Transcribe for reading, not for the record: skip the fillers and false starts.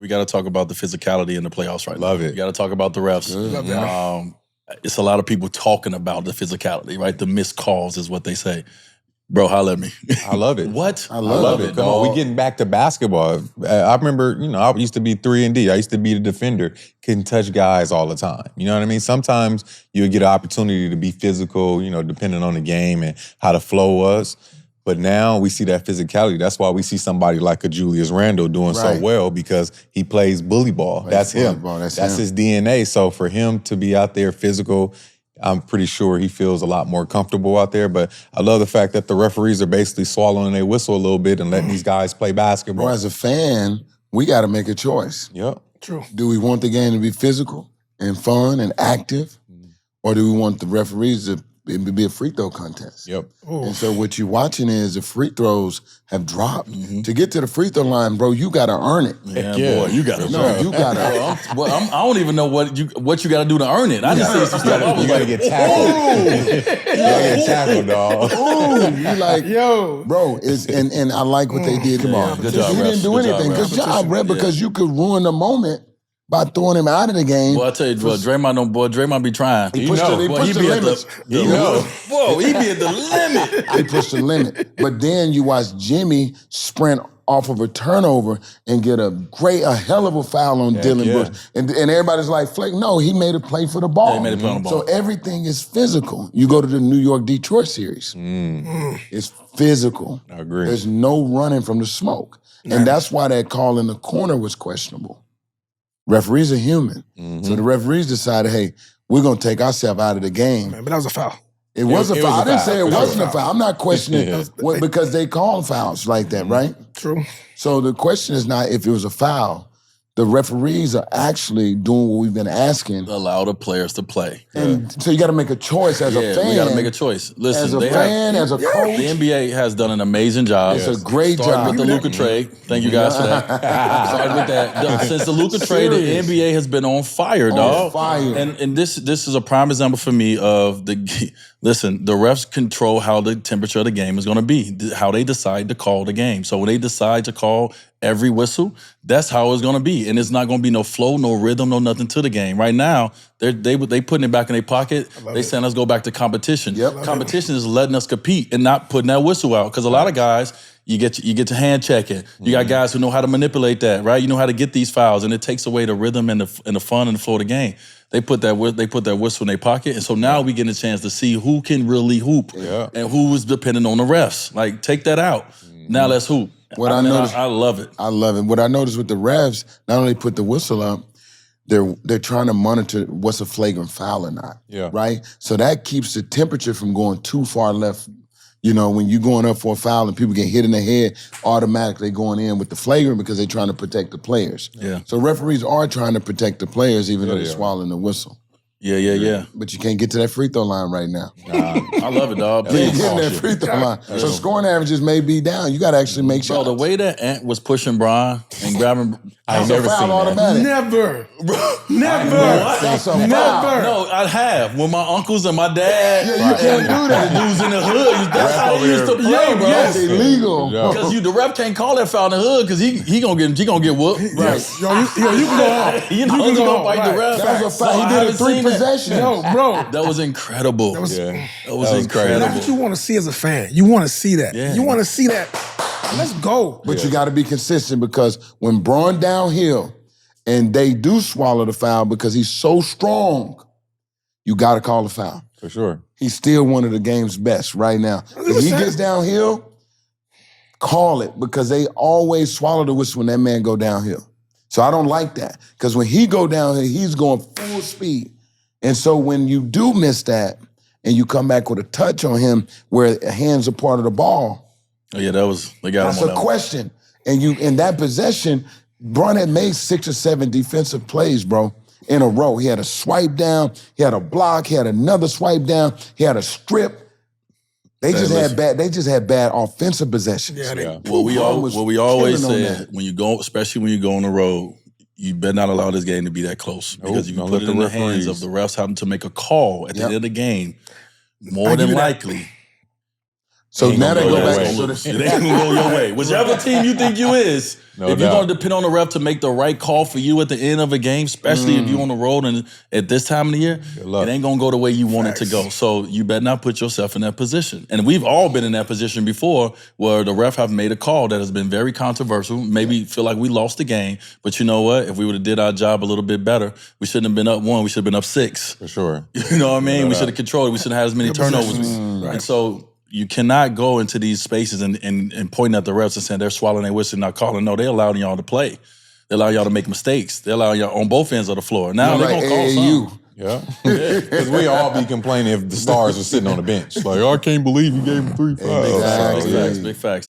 We got to talk about the physicality in the playoffs right now. Love it. We got to talk about the refs. It's a lot of people talking about the physicality, right? The missed calls is what they say. Bro, holla at me. I love it. What? I love it. Come on, we getting back to basketball. I remember, I used to be 3-and-D. I used to be the defender. Couldn't touch guys all the time. You know what I mean? Sometimes you would get an opportunity to be physical, depending on the game and how the flow was. But now we see that physicality. That's why we see somebody like a Julius Randle doing so well, because he plays bully ball. That's him. That's his DNA. So for him to be out there physical, I'm pretty sure he feels a lot more comfortable out there. But I love the fact that the referees are basically swallowing their whistle a little bit and letting these guys play basketball. Well, as a fan, we got to make a choice. Yep. True. Do we want the game to be physical and fun and active? Or do we want the referees to be a free throw contest? Yep. And so what you're watching is the free throws have dropped. To get to the free throw line, bro, you got to earn it. Yeah, boy, you got to. No, you got to. I don't even know what you got to do to earn it. I just see some stuff. You got to get tackled. You got to get tackled, dog. Ooh, you like, Yo. bro, and I like what they did. Come on. Good job, You didn't do refs. Good job, anything. refs. Good job, Red, because you could ruin the moment by throwing him out of the game. Boy, I tell you, Draymond be trying. He pushed the limits. Whoa, he be at the limit. He pushed the limit. But then you watch Jimmy sprint off of a turnover and get a hell of a foul on Dylan Brooks. And everybody's like, Flake, no, he made a play for the ball. Yeah, he made a play on the ball. So everything is physical. You go to the New York-Detroit series. It's physical. I agree. There's no running from the smoke. And that's why that call in the corner was questionable. Referees are human. So the referees decided, hey, we're going to take ourselves out of the game. Man, but that was a foul. It was a foul. I didn't say it wasn't a foul. foul. I'm not questioning because they call fouls like that, right? True. So the question is not if it was a foul. The referees are actually doing what we've been asking. Allow the players to play. And so you got to make a choice as a fan. We got to make a choice. Listen, as a fan, as a coach. The NBA has done an amazing job. It's a great Started job. with the Luka trade. Thank you guys for that. Started with that. Since the Luka trade, the NBA has been on fire, dog. Fire. And this is a prime example for me of listen, the refs control how the temperature of the game is going to be, how they decide to call the game. So when they decide to call every whistle, that's how it's going to be. And it's not going to be no flow, no rhythm, no nothing to the game. Right now, they putting it back in their pocket. They saying let's go back to competition. Competition is letting us compete and not putting that whistle out. Because a lot of guys, you get to hand checking. You got guys who know how to manipulate that, right? You know how to get these fouls, and it takes away the rhythm and the fun and the flow of the game. They put that whistle in their pocket, and so now we get a chance to see who can really hoop and who is dependent on the refs. Like, take that out. Now let's hoop. I love it. I love it. What I noticed with the refs, not only put the whistle up, they're trying to monitor what's a flagrant foul or not. Right? So that keeps the temperature from going too far left. When you're going up for a foul and people get hit in the head, automatically going in with the flagrant because they're trying to protect the players. So referees are trying to protect the players even though they're swallowing the whistle. Yeah. But you can't get to that free throw line right now. I love it, dog. You can't get in that free throw line. So scoring averages may be down. You got to actually make sure. Bro, the way that Ant was pushing Brian and grabbing, I ain't never seen that. Never. Never. That's a foul. No, I have. With my uncles and my dad. Yeah, you can't do that. The dudes in the hood. That's how they used to play, bro. That's illegal. Because the ref can't call that foul in the hood because he gonna get whooped. Yes. Yo, you can go home. You know he's gonna fight the ref. That was a foul. He did it 3 possessions. Yo, bro. That was incredible. That was incredible. That's what you want to see as a fan. You want to see that. Yeah. You want to see that. Let's go. But you got to be consistent because when Braun downhill and they do swallow the foul because he's so strong, you got to call the foul. For sure. He's still one of the game's best right now. If he gets downhill, call it because they always swallow the whistle when that man go downhill. So I don't like that because when he go downhill, he's going full speed. And so when you do miss that and you come back with a touch on him where hands are part of the ball, they got him on that's a question. And in that possession, Braun had made 6 or 7 defensive plays, bro, in a row. He had a swipe down, he had a block, he had another swipe down, he had a strip. They just had bad offensive possessions. What we always said, especially when you go on the road, you better not allow this game to be that close because you can put it in the hands of the refs having to make a call at the end of the game. More than likely, So now they go go your back. way. So It ain't gonna go your way. Whichever team you think you is, No if you're doubt. gonna depend on the ref to make the right call for you at the end of a game, especially if you're on the road and at this time of the year, luck. it ain't gonna go the way you want it to go. So you better not put yourself in that position. And we've all been in that position before where the ref have made a call that has been very controversial, maybe feel like we lost the game, but you know what? If we would have did our job a little bit better, we shouldn't have been up 1, we should have been up 6. For sure. You know what I mean? No We doubt. should have controlled it. We shouldn't have had as many turnovers. And so you cannot go into these spaces and pointing at the refs and saying they're swallowing their whistle and not calling. No, they allowing y'all to play. They allow y'all to make mistakes. They allow y'all on both ends of the floor. Now they're like gonna call AAU. some. Yeah. Because we all be complaining if the stars are sitting on the bench. Like, oh, I can't believe you gave him 3 fouls. Exactly. Big facts. Big facts.